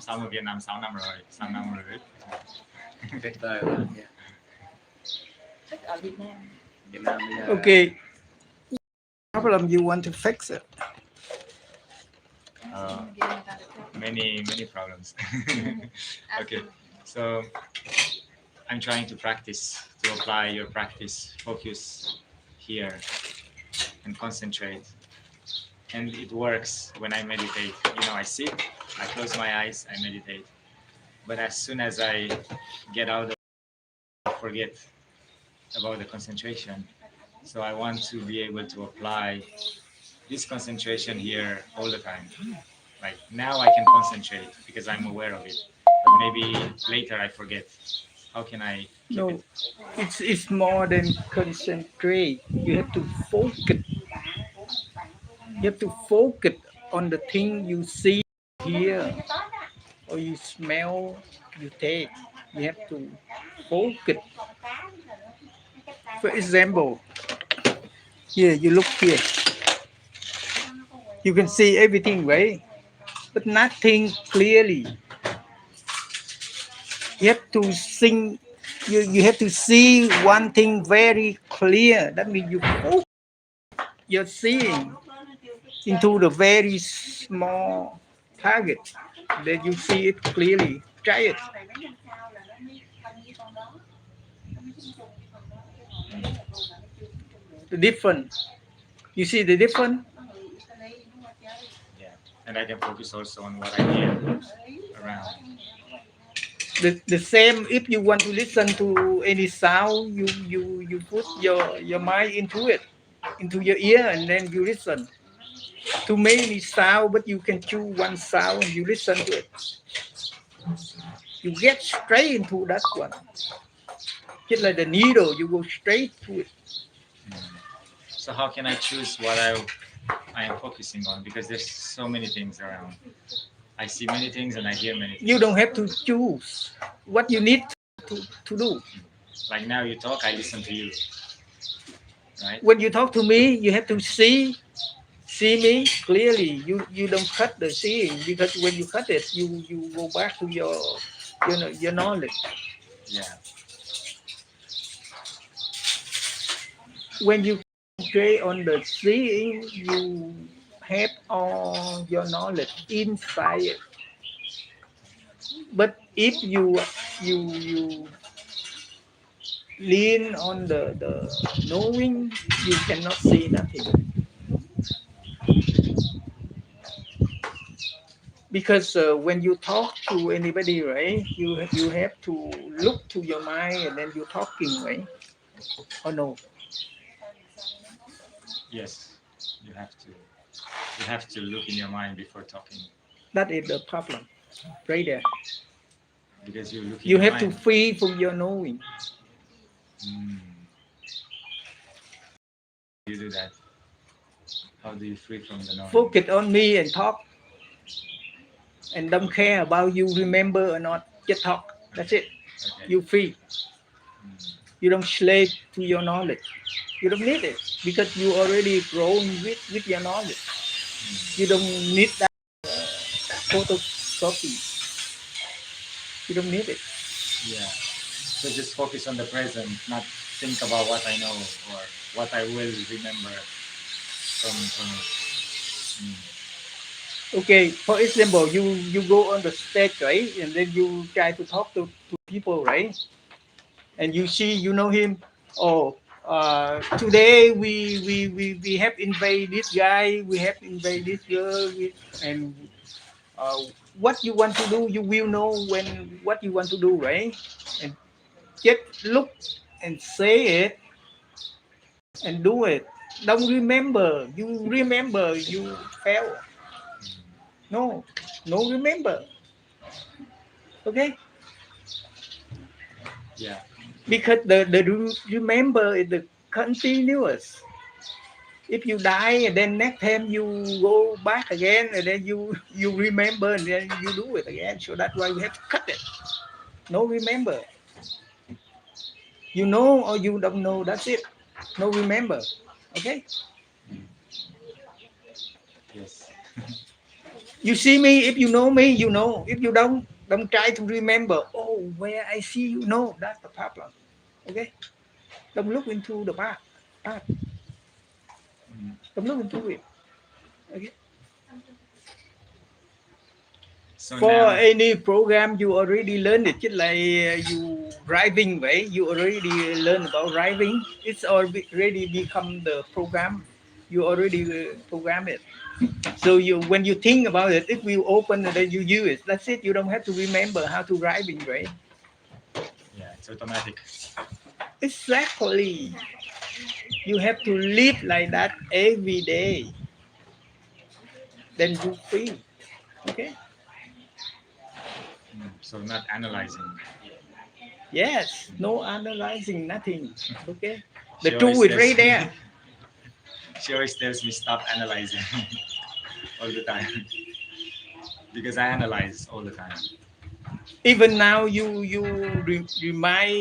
sống ở Việt Nam 6 năm rồi, 6 năm rồi. Tuyệt vời quá. Thích ở Việt Nam. Việt Nam bây giờ Okay. Problem you want to fix it. Many problems. Okay, so I'm trying to practice, to apply your practice, focus here and concentrate. And it works when I meditate. You know, I sit, I close my eyes, I meditate. But as soon as I get out of, I forget about the concentration. So I want to be able to apply this concentration here all the time. Like now I can concentrate because I'm aware of it. But maybe later I forget. How can I keep No, it? it's more than concentrate. You have to focus. You have to focus on the thing you see, hear, or you smell, you taste. You have to focus. For example, here you look here. You can see everything, right? But nothing clearly. You have to think. You have to see one thing very clear. That means you're seeing into the very small target that you see it clearly. Try it. The difference. You see the difference? Yeah. And I can focus also on what I hear around. The same if you want to listen to any sound, you put your mind into it, into your ear, and then you listen. Too many sound, but you can choose one sound and you listen to it. You get straight into that one. Just like the needle, you go straight to it. So how can I choose what I am focusing on? Because there's so many things around. I see many things and I hear many things. You don't have to choose what you need to do. Like now you talk, I listen to you. Right? When you talk to me, you have to see me clearly. You don't cut the seeing, because when you cut it, you go back to your knowledge. Yeah. When you concentrate on the seeing, you have all your knowledge inside it. But if you lean on the knowing, you cannot see nothing. Because when you talk to anybody, right, you have to look to your mind and then you're talking, right? Or no? Yes. You have to look in your mind before talking. That is the problem, right there. Because you look in You your have to mind. free from your knowing. You do that. How do you free from the knowing? Focus on me and talk, and don't care about you remember or not. Just talk. That's it. Okay. You free. You don't slave to your knowledge. You don't need it because you already grown with your knowledge. You don't need that photocopy. You don't need it. Yeah. So just focus on the present, not think about what I know or what I will remember from it. Okay, for example, you go on the stage, right? And then you try to talk to people, right? And you see, you know him. Oh, today we have invaded this guy, we have invaded this girl, and what you want to do, you will know when what you want to do, right? And just look and say it and do it. Don't remember. You remember you fail. No, no remember. Okay? Yeah. Because the remember is the continuous. If you die and then next time you go back again and then you remember and then you do it again. So that's why we have to cut it. No remember. You know or you don't know, that's it. No remember. Okay? Yes. You see me, if you know me, you know. If you don't try to remember, oh, where I see you, no, that's the problem. Okay? Don't look into the past. Mm. Don't look into it. Okay? So For now, any program, you already learned it. Just like you driving, right? You already learn about driving. It's already become the program. You already program it. So you, when you think about it, it will open and then you use it. That's it. You don't have to remember how to driving, right? yeah, it's automatic. Exactly. You have to live like that every day. Then you free. Okay. So not analyzing. Yes. No analyzing. Nothing. Okay. The She always truth is right tells me, there. she always tells me stop analyzing all the time because I analyze all the time. Even now, you remind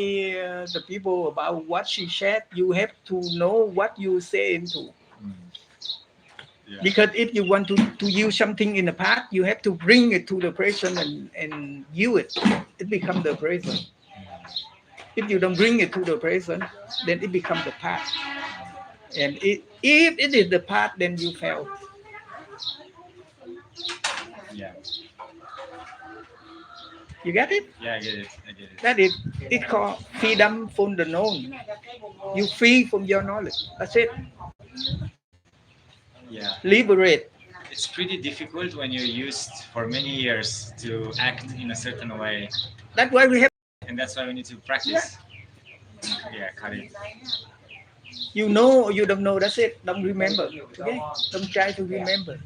the people about what she said. You have to know what you say into. Mm. Yeah. Because if you want to use something in the past, you have to bring it to the present and use it. It becomes the present. If you don't bring it to the present, then it becomes the past. And if it is the past, then you fail. Yeah. You get it? Yeah, I get it. I get That it. is, it's called freedom from the known. You free from your knowledge. That's it. Yeah. Liberate. It's pretty difficult when you're used for many years to act in a certain way, That's why we have. and that's why we need to Yeah. practice. Yeah, cut it. You know or you don't know. That's it. Don't remember. Okay. Don't try to remember.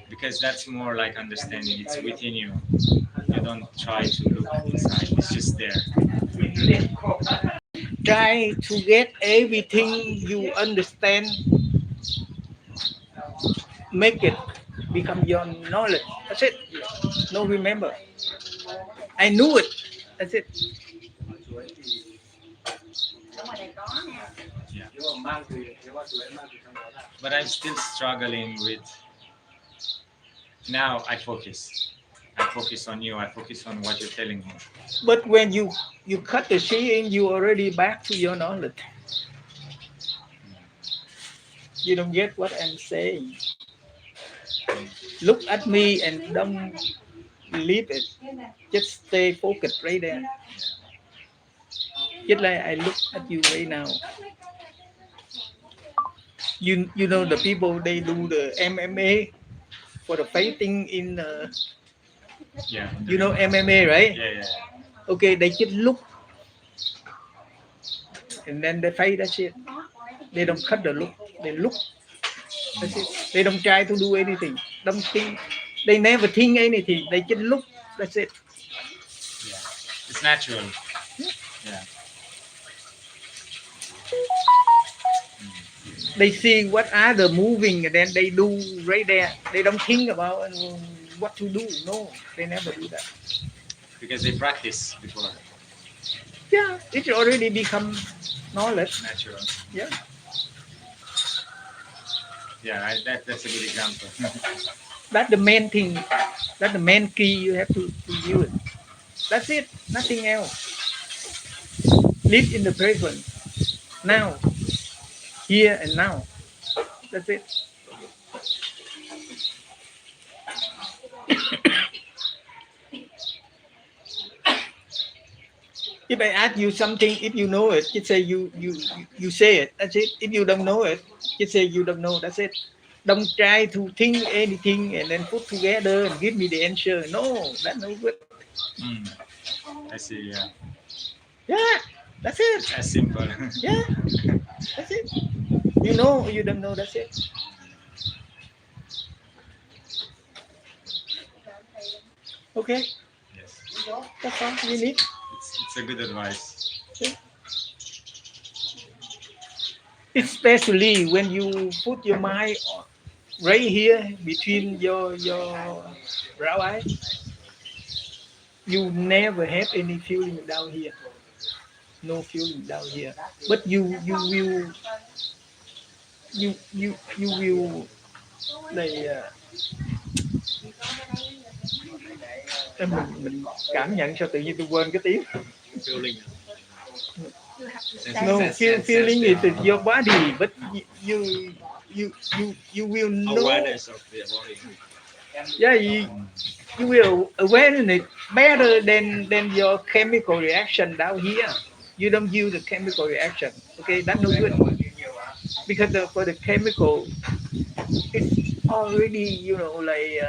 Because that's more like understanding. It's within you. You don't try to look inside. It's just there. Try to get everything you understand, make it become your knowledge. That's it. No remember. I knew it. That's it. Yeah. But I'm still struggling with. Now I focus. I focus on you. I focus on what you're telling me. But when you cut the seeing, you already back to your knowledge. You don't get what I'm saying. Look at me and don't leave it. Just stay focused right there. Just like I look at you right now. You know the people they do the MMA for the fighting in Yeah. In the you know ring. MMA, right? Yeah, yeah, Okay, they just look and then they fight. That's it. They don't cut the look. They look. That's it. They don't try to do anything. Don't think. They never think anything. They just look. That's it. yeah. It's natural. Yeah. They see what other moving and then they do right there. They don't think about what to do. No, they never do that. Because they practice before. Yeah, it already become knowledge. Natural. Yeah. Yeah, that's a good example. That's the main thing. That's the main key you have to use. That's it. Nothing else. Live in the present. Now. Here and now. That's it. If I ask you something, if you know it, just say you say it. That's it. If you don't know it, just say you don't know. That's it. Don't try to think anything and then put together and give me the answer. No, that's no good. Mm, I see. Yeah, Yeah, that's it. it's as simple. Yeah, that's it. You know or you don't know. That's it. Okay, Yes, that's all you need. it's a good advice. Yeah. Especially when you put your mind right here between your brow eye, you never have any feeling down here. No feeling down here. But you will Đây mình cảm nhận sao tự nhiên tôi quên cái tiếng. Feeling. No, feeling is your body, but you you will know. Awareness of the body. Yeah, you will awareness it better than your chemical reaction down here. You don't use the chemical reaction. Okay, that's no good because for the chemical, it's already like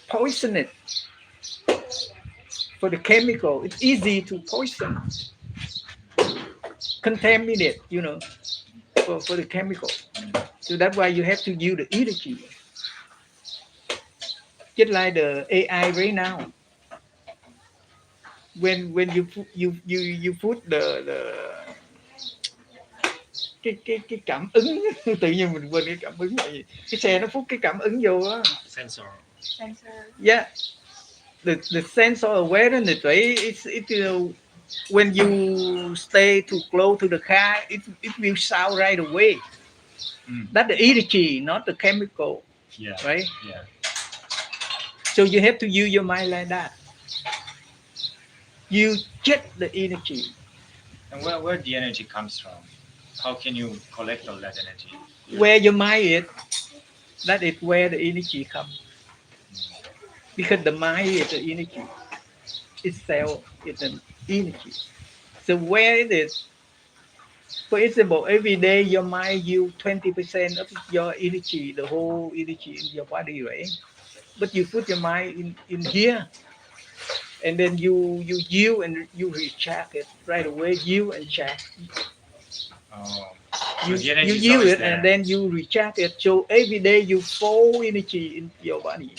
poisoned. For the chemical, it's easy to poison, contaminate. For the chemical. So that's why you have to use the energy. Just like the AI right now. When you put the cái cảm ứng tự nhiên mình quên cái cảm ứng là gì, cái xe nó phút cái cảm ứng vô á. Sensor. Yeah, the sensor awareness, right? It's when you stay too close to the car, it will sound right away. That's the energy, not the chemical. Yeah. Right. Yeah. So you have to use your mind like that. You check the energy. And where the energy comes from? How can you collect all that energy? Where your mind is, that is where the energy comes. Because the mind is the energy. Itself is an energy. So where it is, for example, every day your mind use 20% of your energy, the whole energy in your body, right? But you put your mind in here, and then you yield and you recharge it right away. You and check. Oh. You, So the energy you is use always it there. and then you recharge it. So every day you full energy in your body.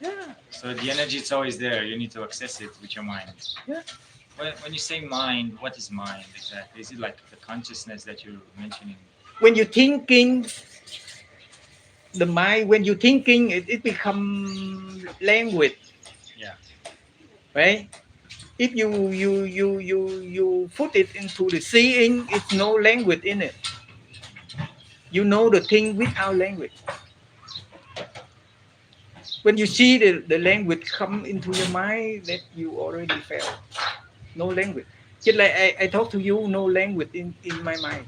Yeah. So the energy is always there. You need to access it with your mind. Yeah. When you say mind, what is mind exactly? Is it like the consciousness that you're mentioning? When you're thinking, the mind, when you're thinking, it becomes language. Yeah. Right? If you put it into the seeing, it's no language in it. You know the thing without language. When you see the language come into your mind, that you already felt. No language. Just like I talk to you, no language in my mind.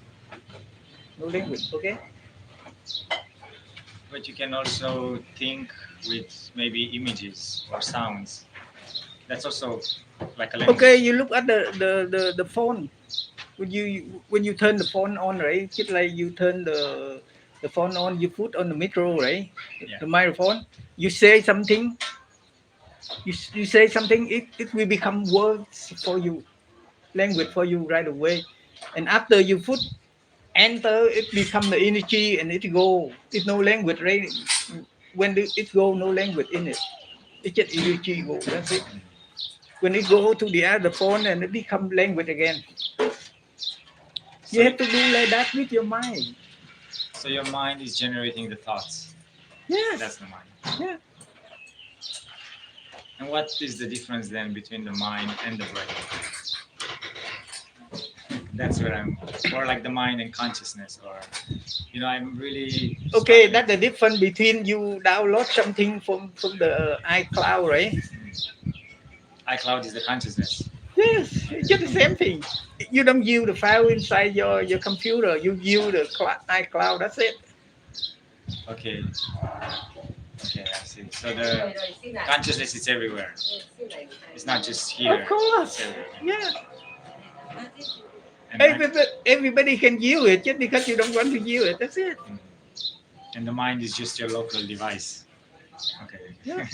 No language, okay? But you can also think with maybe images or sounds. That's also like a language. Okay, you look at the phone. When you turn the phone on, right? Just like you turn the phone on, you put on the micro, right? Yeah. The microphone. You say something. You say something. It will become words for you, language for you right away. And after you put enter, it become the energy and it go. It's no language, right? When it go, no language in it. It's just energy go. That's it. When it go to the other phone and it become language again. So, You have to do like that with your mind. so your mind is generating the thoughts. Yes. That's the mind. Yeah. And what is the difference then between the mind and the brain? That's where I'm, or like the mind and consciousness, or I'm really Okay, struggling. that's the difference between you download something from the iCloud, right? iCloud is the consciousness. Yes, it's just the same thing. You don't use the file inside your computer. You use the iCloud. That's it. Okay. Okay, I see. So the consciousness is everywhere. It's not just here. Of course. It's everywhere. Yeah. And Everybody can use it just because you don't want to use it. That's it. And the mind is just your local device. Okay. Yeah.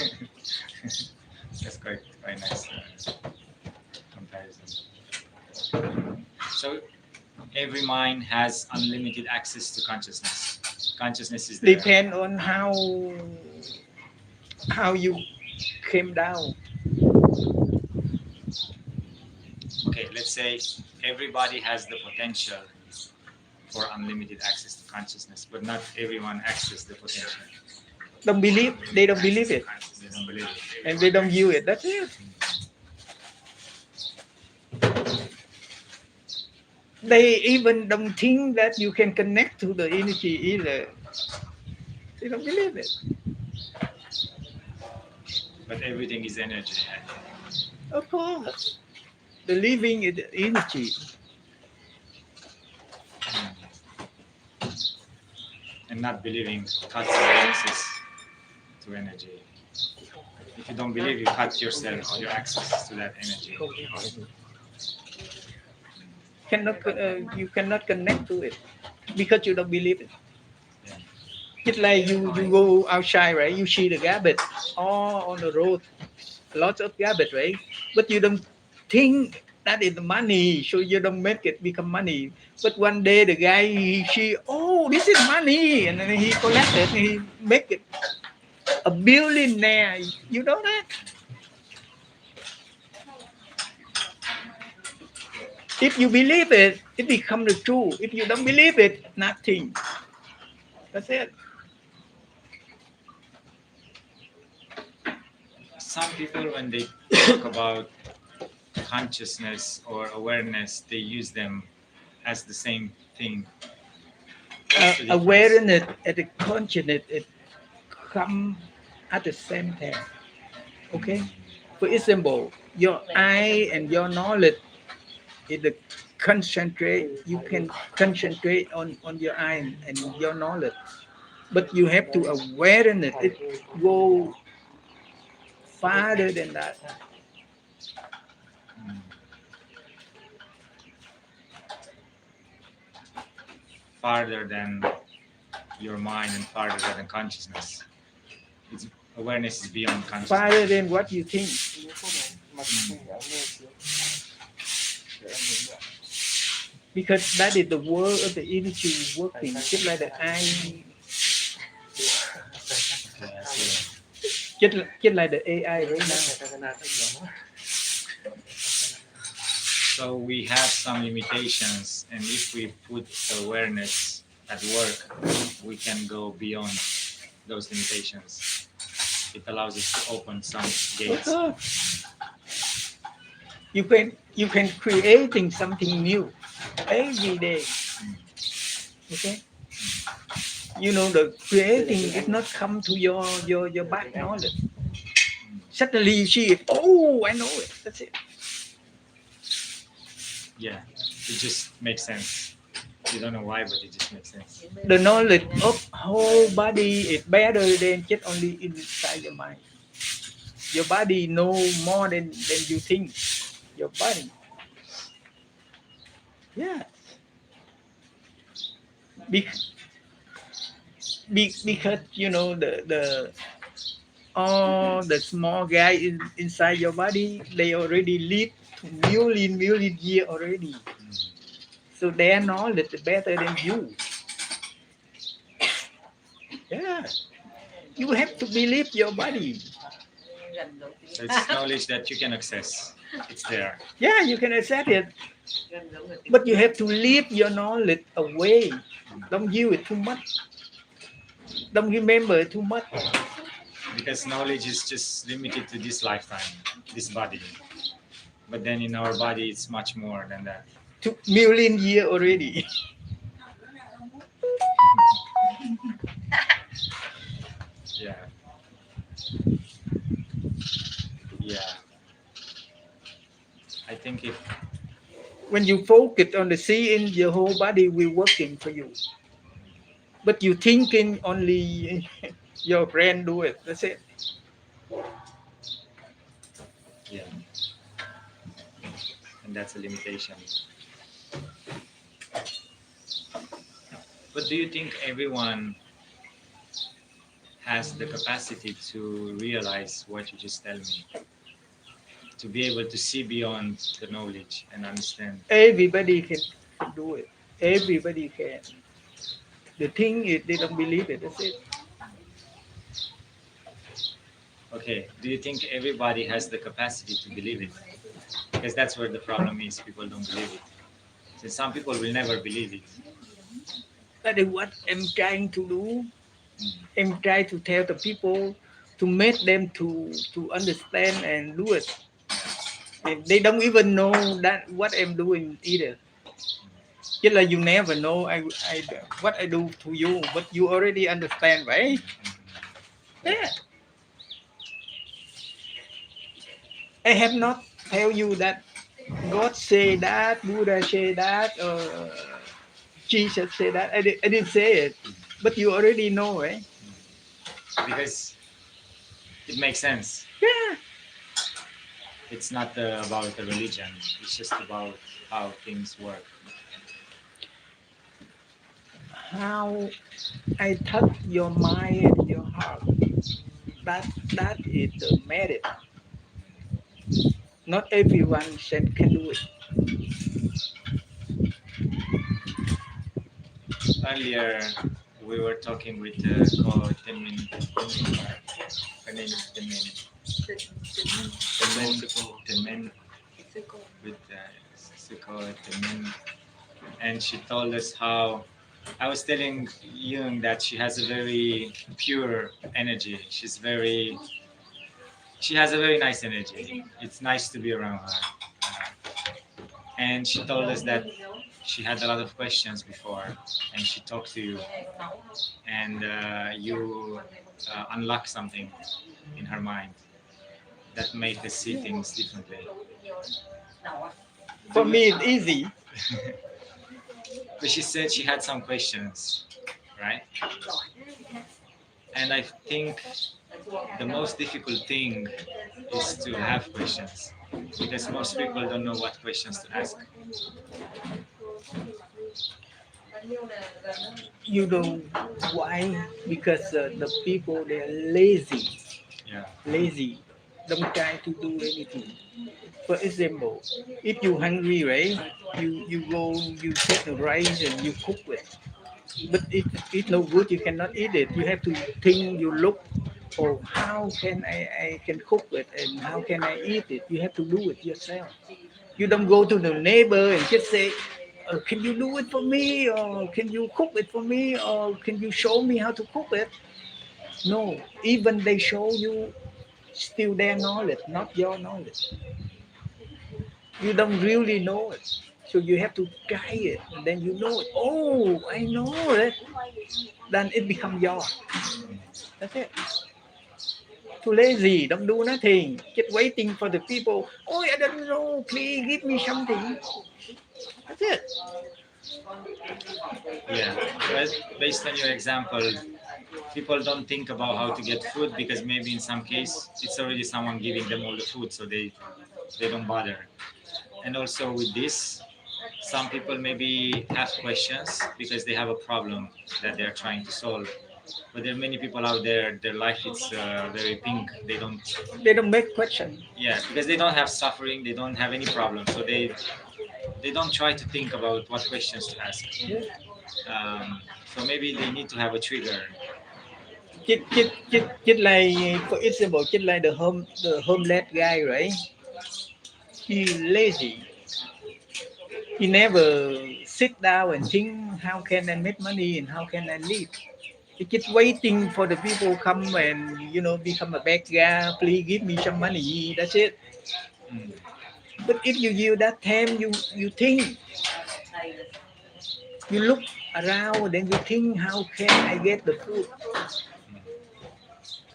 That's quite nice comparison. So every mind has unlimited access to consciousness. Consciousness is there. Depend on how you came down. Okay, let's say everybody has the potential for unlimited access to consciousness, but not everyone accesses the potential. Don't believe. They don't believe it, They don't believe it. and they don't use it. That's it. They even don't think that you can connect to the energy either. They don't believe it. But everything is energy. I think. Of course, the living is energy. And not believing cuts your access to energy. If you don't believe, you cut yourself your access to that energy. You cannot connect to it because you don't believe it. Yeah. It's like you go outside, right? You see the garbage all on the road, lots of garbage, right? But you don't think that is the money, so you don't make it become money. But one day the guy he see, oh, this is money, and then he collected, and he make it a billionaire. You know that? If you believe it, it becomes the truth. If you don't believe it, nothing. That's it. Some people, when they talk about consciousness or awareness, they use them as the same thing. What's the difference? Awareness and the consciousness it come at the same time. Okay. For example, your eye and your knowledge is the concentrate. You can concentrate on your eye and your knowledge, but you have to awareness. It go farther than that. Mm. Farther than your mind and farther than consciousness. It's, awareness is beyond consciousness. Farther than what you think. Because that is the world of the energy working, just like the eye, Okay, I see. just like the AI right now. So we have some limitations, and if we put the awareness at work, we can go beyond those limitations. It allows us to open some gates. You can creating something new every day. Okay. You know the creating is not come to your back knowledge. Suddenly you see it. Oh, I know it. That's it. Yeah, it just makes sense. You don't know why, but it just makes sense. The knowledge of whole body is better than just only inside your mind. Your body know more than you think. Your body. Yeah. Because you know the all the small guy inside your body, they already live to million year already. So their knowledge is better than you. Yeah. You have to believe your body. So it's knowledge that you can access. It's there. Yeah, you can accept it. But you have to leave your knowledge away. Don't use it too much. Don't remember too much. Because knowledge is just limited to this lifetime, this body. But then in our body, it's much more than that. 2 million year already. Yeah. Yeah. I think if When you focus on the seeing, your whole body will working for you. But you thinking only your brain do it. That's it. yeah, and that's a limitation. But do you think everyone has the capacity to realize what you just tell me? To be able to see beyond the knowledge and understand. Everybody can do it. Everybody can. The thing is they don't believe it. That's it. Okay, do you think everybody has the capacity to believe it? Because that's where the problem is. People don't believe it. So some people will never believe it. That is what I'm trying to do. I'm trying to tell the people to make them to understand and do it. And they don't even know that what I'm doing either. Just like you never know I what I do to you, but you already understand, right? Yeah. I have not tell you that God say that, Buddha say that, or Jesus say that. I didn't say it, but you already know, right? Because it makes sense. Yeah. It's not about the religion. It's just about how things work. How I touch your mind and your heart. That that is the merit. Not everyone can do it. Earlier, we were talking with Ko Temin. Her name is Temin. Temin. Temin. With Suko Temin. And she told us how I was telling Young that she has a very pure energy. She has a very nice energy. It's nice to be around her. And she told us that she had a lot of questions before, and she talked to you, and you unlocked something in her mind that made her see things differently. For me, it's easy. But she said she had some questions, right? And I think the most difficult thing is to have questions because most people don't know what questions to ask. You know why? Because the people they are lazy, Yeah. lazy, don't try to do anything. For example, if you hungry, right? You go you take the rice and you cook it. But if it's no good, you cannot eat it. You have to think. You look. Oh, how can I can cook it and how can I eat it? You have to do it yourself. You don't go to the neighbor and just say, can you do it for me, or can you cook it for me, or can you show me how to cook it? No, even they show you, still their knowledge, not your knowledge. You don't really know it, so you have to try it, and then you know it. Oh, I know it. Then it becomes yours. That's it. Too lazy, don't do nothing, just waiting for the people. Oh, I don't know, please give me something. That's it. Yeah, but based on your example, people don't think about how to get food because maybe in some case it's already someone giving them all the food, so they don't bother. And also with this, some people maybe have questions because they have a problem that they're trying to solve. But there are many people out there, their life is very pink. They don't make question. Yeah, because they don't have suffering, they don't have any problem, so they don't try to think about what questions to ask. Yeah. So maybe they need to have a trigger. Just like, for example, just like the homeless guy, right? He lazy. He never sit down and think how can I make money and how can I live. He just waiting for the people come and become a beggar. Please give me some money. That's it. Mm. But if you give that time, you think, you look around, then you think how can I get the food.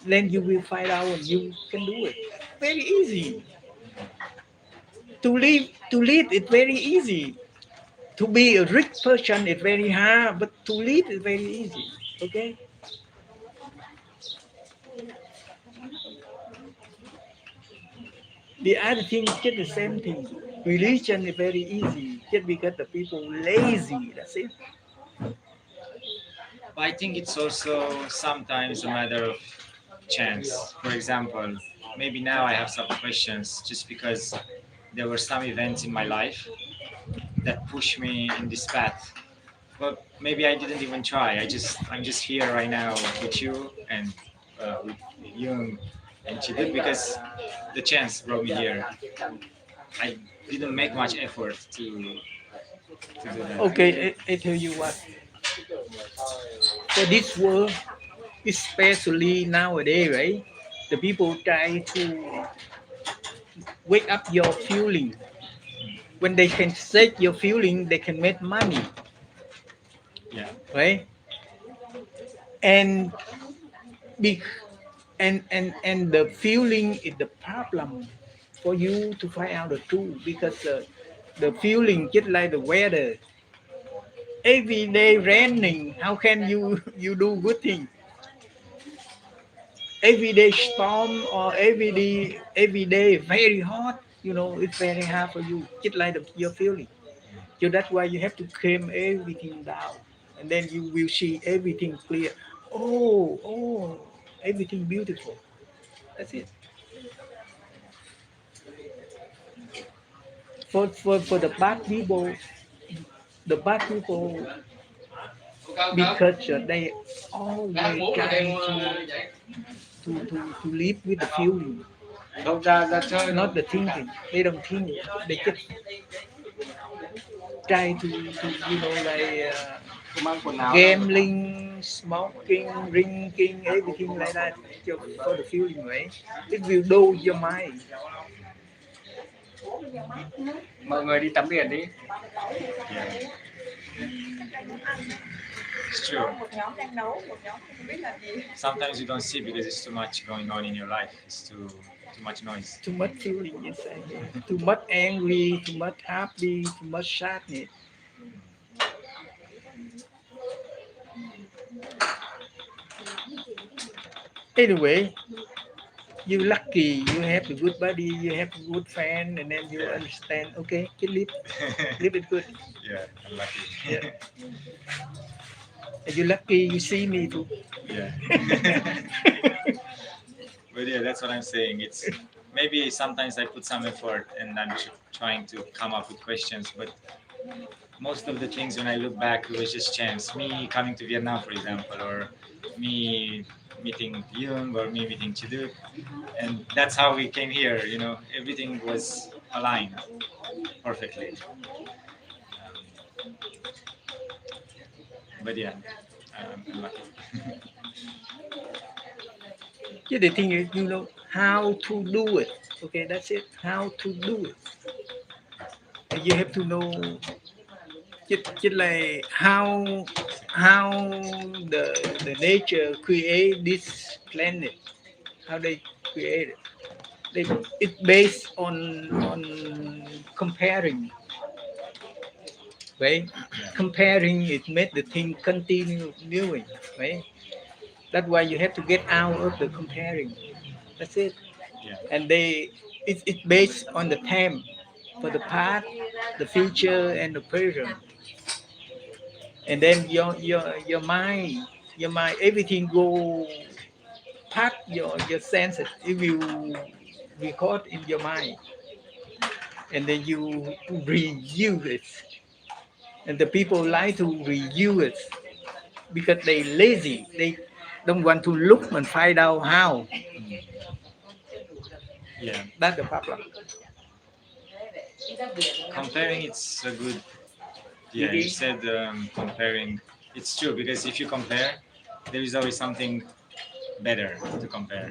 Then you will find out and you can do it. Very easy. To live is very easy. To be a rich person is very hard, but to live is very easy. Okay. The other thing is just the same thing. Religion is very easy, just because the people lazy. That's it. But I think it's also sometimes a matter of chance. For example, maybe now I have some questions just because there were some events in my life that pushed me in this path. But maybe I didn't even try. I'm just here right now with you and with Jung and Chiduk because the chance brought me here. I didn't make much effort to do that. Okay, I tell you what. For this world, especially nowadays, right? The people try to wake up your feeling, when they can set your feeling, they can make money, Yeah. right? And be, and the feeling is the problem for you to find out the truth, because the feeling just like the weather. Every day raining, how can you do good thing? Every day storm, or every day very hot, it's very hard for you, just like your feeling. So that's why you have to calm everything down, and then you will see everything clear. Oh, everything beautiful. That's it. For the bad people, the bad people, because they always trying to live with the feeling, Đâu ra chơi đâu. not the thinking. They don't think. They just try to like Mang quần áo đâu. gambling, smoking, drinking, everything like that, for the feeling, right? It will do your mind. Mọi người đi tắm biển đi. Yeah. It's true. Sometimes you don't see because it's too much going on in your life. It's too much noise. Too much feeling inside here. Too much angry, too much happy, too much sadness. Anyway, you lucky, you have a good buddy, you have a good friend, and then you Yeah. understand. Okay, just live it good. Yeah, I'm lucky. Yeah. And you lucky, you see me too. Yeah. But yeah, that's what I'm saying. It's maybe sometimes I put some effort and I'm trying to come up with questions, but most of the things when I look back, it was just chance. Me coming to Vietnam, for example, or me meeting Jung, or me meeting Chiduk, and that's how we came here. Everything was aligned perfectly. Um, but yeah, I'm lucky. Yeah, the thing is, how to do it. Okay, that's it. How to do it. And you have to know just like how the nature create this planet. How they create it. It's based on comparing, right? Yeah, Comparing it make the thing continue doing, right? That's why you have to get out of the comparing. That's it. yeah, And it's based on the time, for the past, the future, and the present. And then your mind, everything go past your senses. It will record in your mind, and then you reuse it. And the people like to reuse it because they lazy. They don't want to look and find out how. yeah. That's the problem. Comparing, it's a good. Yeah, Mhm. you said comparing. It's true because if you compare, there is always something better to compare.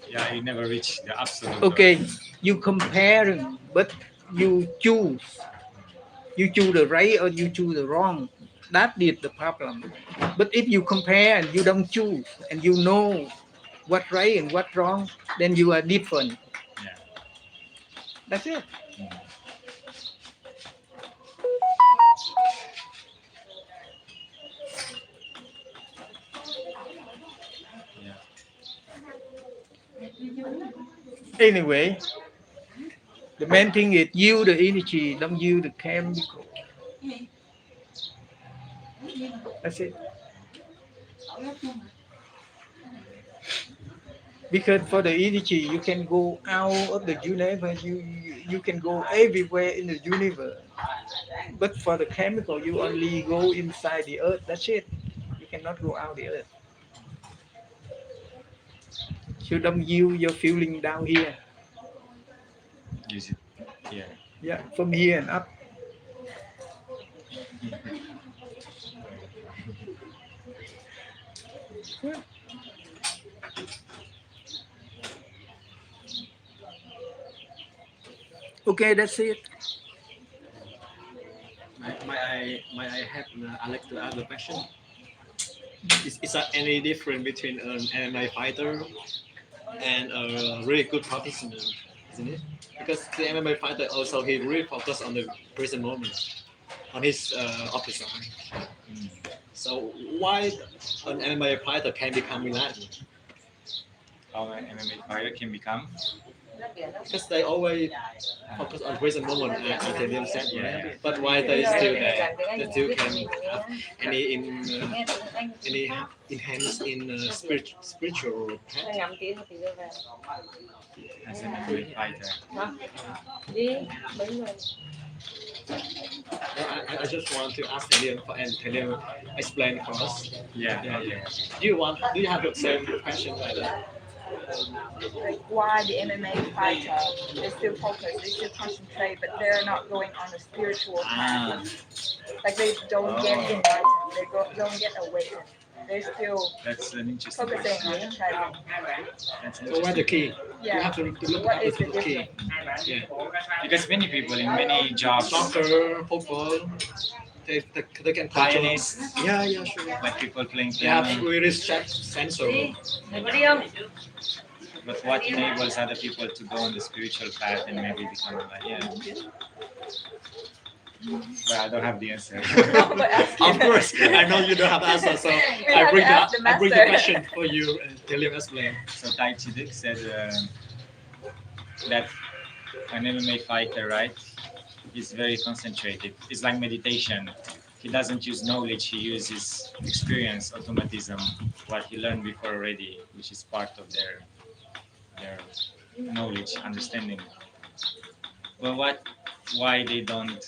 Yeah, you never reach the absolute. Okay, you comparing, but you choose. You choose the right or you choose the wrong. That is the problem. But if you compare and you don't choose, and you know what's right and what's wrong, then you are different. Yeah. That's it. Mm. Yeah. Anyway, the main thing is you the energy, don't you the chemical. That's it. Because for the energy, you can go out of the universe. You can go everywhere in the universe. But for the chemical, you only go inside the earth. That's it. You cannot go out the earth. So don't use your feeling down here. Use it. Yeah. Yeah, from here and up. Okay, that's it. I have Alex to ask the question? Is there any difference between an MMA fighter and a really good participant, isn't it? Because the MMA fighter also he really focus on the present moment, on his opposite side. So why an MMA fighter can become reliant? How an MMA fighter can become. Because they always focus on present moment, as they said, Yeah, right? yeah. But why they still can have any any enhance in spiritual path? As an MMA fighter. I just want to ask Helium and Helium explain for us. Yeah, Yeah, okay. yeah. Do you have the same question like that? Like why the MMA fighter they still focus, they still concentrate, but they're not going on a spiritual path. Like they don't get Oh. enlightened, they don't get awakened. They're still That's an interesting focusing question. on the training. That's So what's the interesting. key? You Yeah. have to look What at is the the key. difference? Yeah. Because many people in many jobs, Soccer, football, they can control. pianists, Yeah, sure. like people playing They have piano, really sensor. but what enables other people to go on the spiritual path and maybe become like, yeah. But I don't have the answer. Of course, I know you don't have answer, so have to ask the I bring the master. question for you and tell him explain. So Tai Chi Dik said that an MMA fighter, right, is very concentrated. It's like meditation. He doesn't use knowledge, he uses experience, automatism, what he learned before already, which is part of their knowledge, understanding. Well, why they don't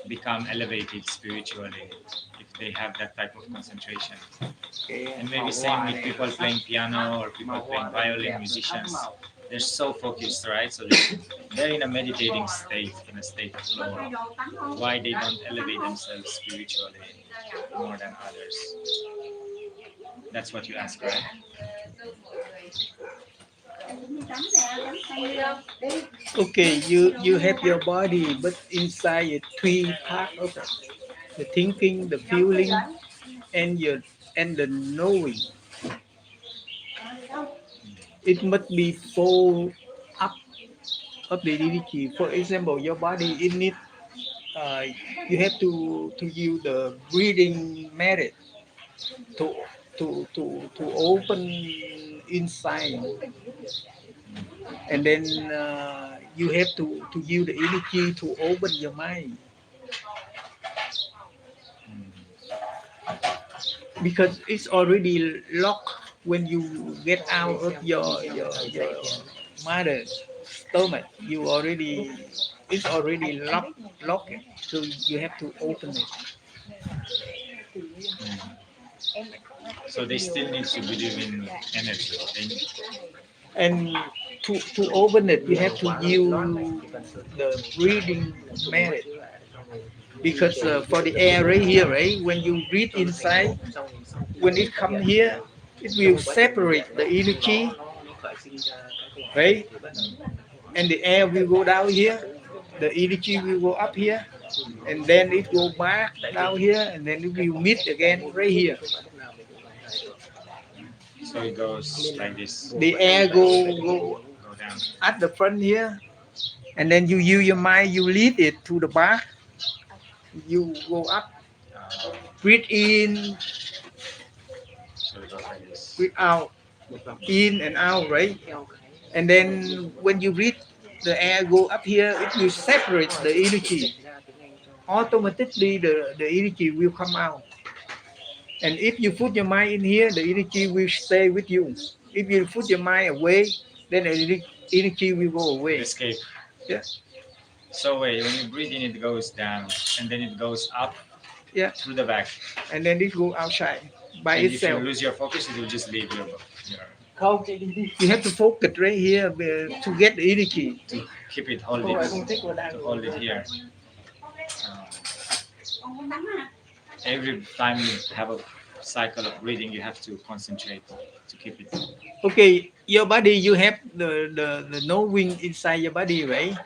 become elevated spiritually if they have that type of concentration? And maybe same with people playing piano or people playing violin, musicians. They're so focused, right? So they're in a meditating state, in a state of flow. Why they don't elevate themselves spiritually more than others? That's what you ask, right? Okay, you have your body, but inside it, three part of it: the thinking, the feeling, and the knowing. It must be full up of the energy. For example, your body it need uh, you have to use the breathing method to to open inside, and then you have to use the energy to open your mind, because it's already locked when you get out of your mother stomach. You already it's already locked, so you have to open it. So they still need to believe in energy. And to open it, you have to use the breathing method, because for the air right here, right, when you breathe inside, when it come here, it will separate the energy, right, and the air will go down here, the energy will go up here, and then it go back down here, and then it will meet again right here. So it goes like this. The air go Go down. at the front here, and then you use your mind, you lead it to the back, you go up, breathe in, So it goes like this. breathe out, in and out, right? And then when you breathe, the air go up here, it will separate the energy. Automatically, the energy will come out. And if you put your mind in here, the energy will stay with you. If you put your mind away, then the energy will go away. Escape. Yeah. So wait, when you breathe in, it goes down, and then it goes up. Yeah. Through the back. And then it go outside by And itself. if you lose your focus, it will just leave your. You have to focus right here to get the energy. To keep it, hold it, to hold it here. Every time you have a cycle of breathing, you have to concentrate to keep it. Okay, your body, you have the knowing inside your body, right?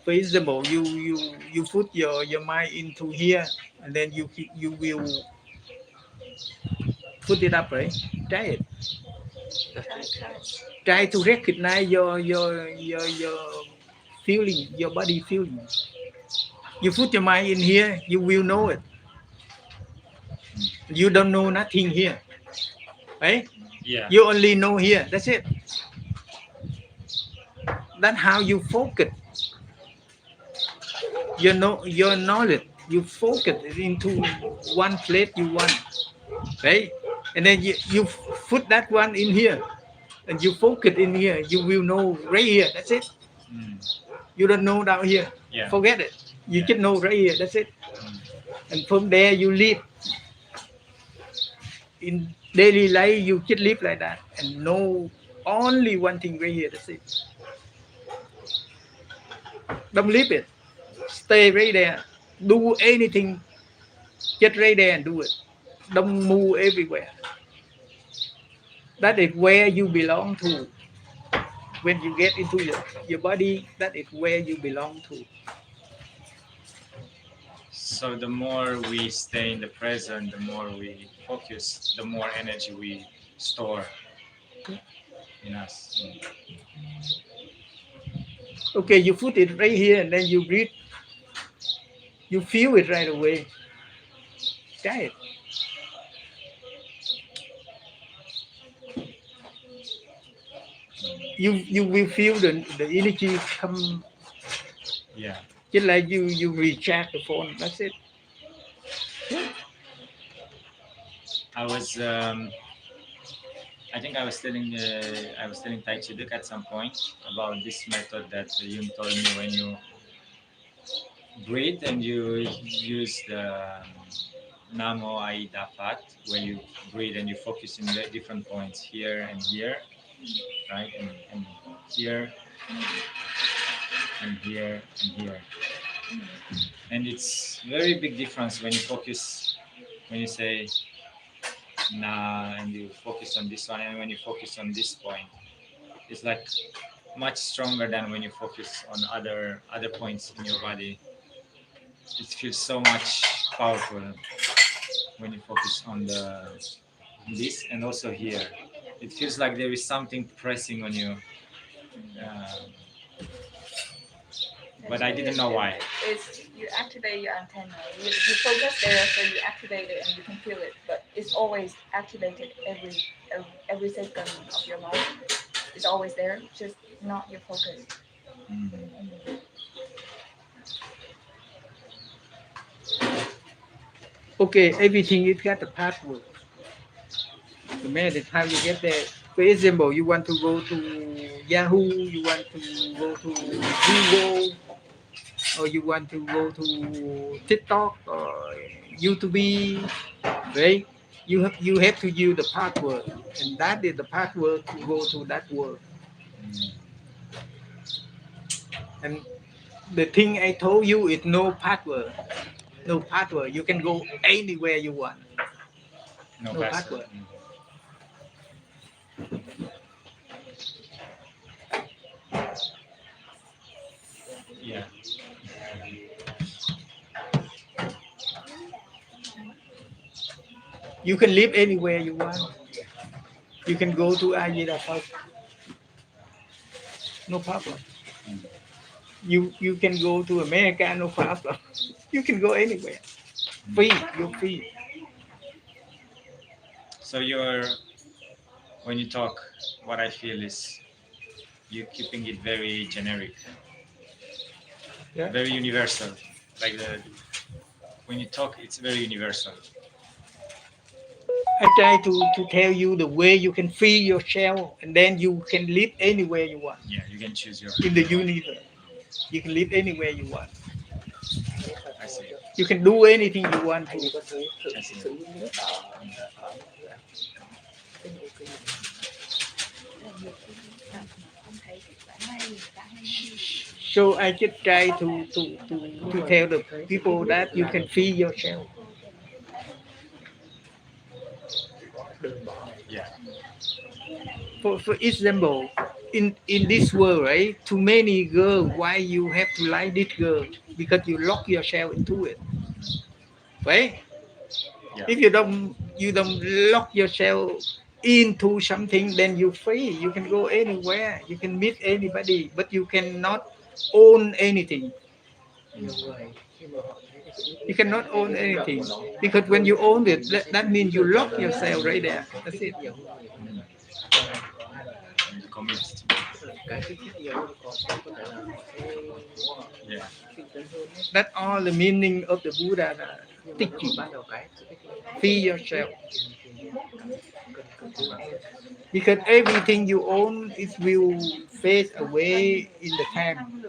For example, you put your mind into here, and then you will put it up, right? Try it. Try to recognize your feeling, your body feeling. You put your mind in here, you will know it. You don't know nothing here, right? Yeah. You only know here. That's it. That's how you focus. Your knowledge. You focus it into one place you want, right? And then you put that one in here, and you focus in here. You will know right here. That's it. Mm. You don't know down here. Yeah. Forget it. You Yeah. just know right here. That's it. Mm. And from there you live in daily life. You just live like that and know only one thing right here. That's it. Don't leave it. Stay right there. Do anything. Just right there and do it. Don't move everywhere. That is where you belong to. When you get into your body, that is where you belong to. So the more we stay in the present, the more we focus, the more energy we store in us. Mm. Okay, you put it right here and then you breathe. You feel it right away. Try it. You will feel the energy come. Yeah. Just like you recharge the phone. That's it. I was I think I was telling Tai Chi Duk at some point about this method that Yun told me. When you breathe and you use the Namo Aida Fat, where you breathe and you focus in the different points here and here, right? And here and here and here. And it's very big difference when you focus, when you say na and you focus on this one, and when you focus on this point. It's like much stronger than when you focus on other points in your body. It feels so much powerful when you focus on this and also here. It feels like there is something pressing on you, but I didn't know why. It's you activate your antenna. You focus there, so you activate it and you can feel it. But it's always activated every second of your life. It's always there, just not your focus. Mm. Okay, everything is got a password. The matter is how you get there. For example, you want to go to Yahoo, you want to go to Google, or you want to go to TikTok or YouTube, right? You have to use the password, and that is the password to go to that world. Mm. And the thing I told you is no password. No password. You can go anywhere you want. No No password. password. Yeah. You can live anywhere you want. You can go to Ayeda Park. No problem. Mm. You can go to America. No problem. You can go anywhere. Free. You're free. So when you talk, what I feel is you keeping it very generic, Yeah. very universal. Like when you talk, it's very universal. I try to tell you the way you can free yourself, and then you can live anywhere you want Yeah, you can choose your. in the universe. You can live anywhere you want. I see. You can do anything you want to. I see. So I just try to tell the people that you can free yourself. Yeah. For example, in this world, right? Too many girl. Why you have to like this girl? Because you lock yourself into it, right? Yeah. If you don't lock yourself into something, then you're free. You can go anywhere. You can meet anybody, but you cannot own anything. You cannot own anything because when you own it, that means you lock yourself right there. That's it. And commit to yeah. That's all the meaning of the Buddha teaching. Free yourself. Because everything you own, it will fade away in the time.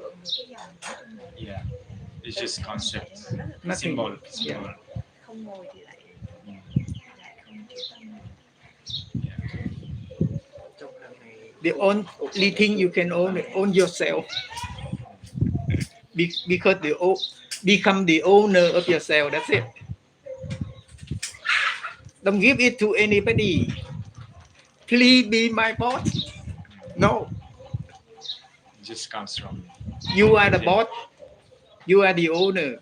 Yeah. It's just concept. Nothing. Symbol. Yeah. Symbol. Không ngồi thì lại Mm. lại không chịu tâm. Yeah. The only thing you can own yourself. Because become the owner of yourself. That's it. Don't give it to anybody. Please be my boss. No, It just comes from you are the within. boss. You are the owner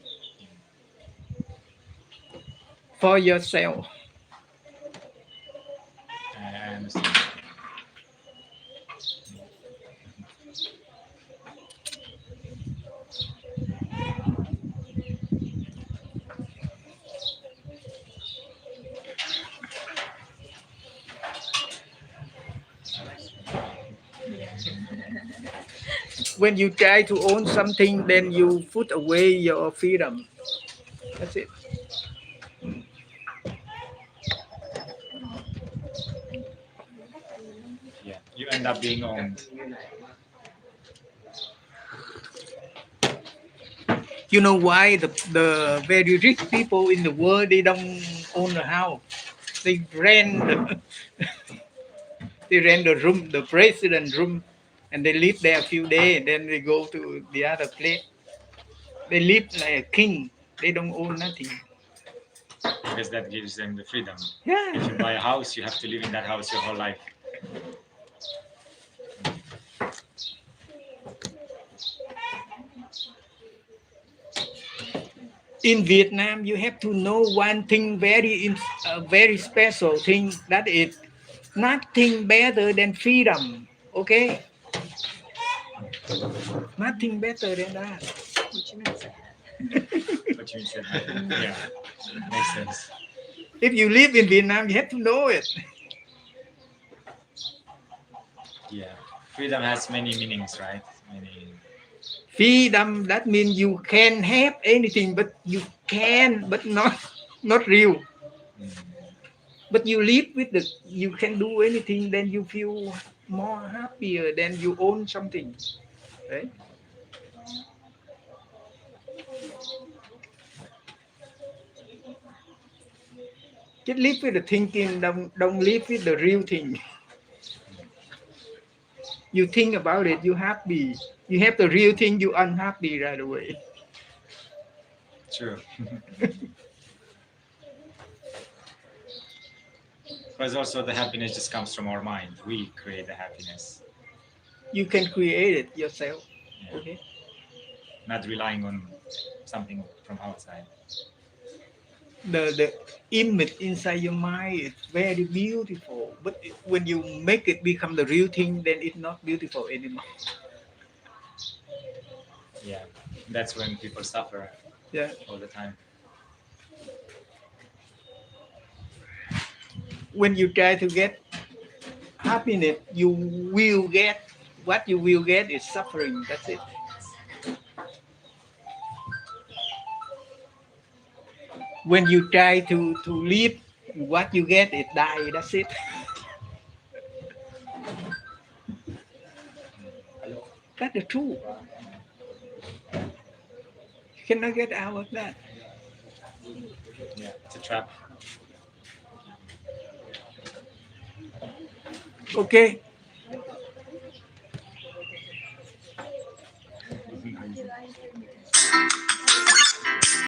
for yourself. I understand. When you try to own something, then you put away your freedom. That's it. Yeah. You end up being owned. You know why the very rich people in the world, they don't own a house. They rent they rent the room, the president room, and they live there a few days. Then they go to the other place. They live like a king. They don't own nothing. Because that gives them the freedom. Yeah. If you buy a house, you have to live in that house your whole life. In Vietnam, you have to know one thing very special thing, that is nothing better than freedom. Okay, nothing better than that. What you mean said that? Yeah. Makes sense. If you live in Vietnam, you have to know it. Yeah. Freedom has many meanings, right? Many. Freedom, that means you can have anything, but you can, but not real. Mm. But you live with the, you can do anything, then you feel more happier than you own something, right? Just live with the thinking, don't live with the real thing. You think about it, you happy. You have the real thing, you unhappy right away. True. Because also the happiness just comes from our mind. We create the happiness. You can create it yourself. Yeah. Okay. Not relying on something from outside. The image inside your mind is very beautiful, but when you make it become the real thing, then it's not beautiful anymore. Yeah. That's when people suffer Yeah. all the time. When you try to get happiness, you will get, what you will get is suffering. That's it. When you try to live, what you get is die. That's it. That's the truth. You cannot get out of that. Yeah. It's a trap. Okay.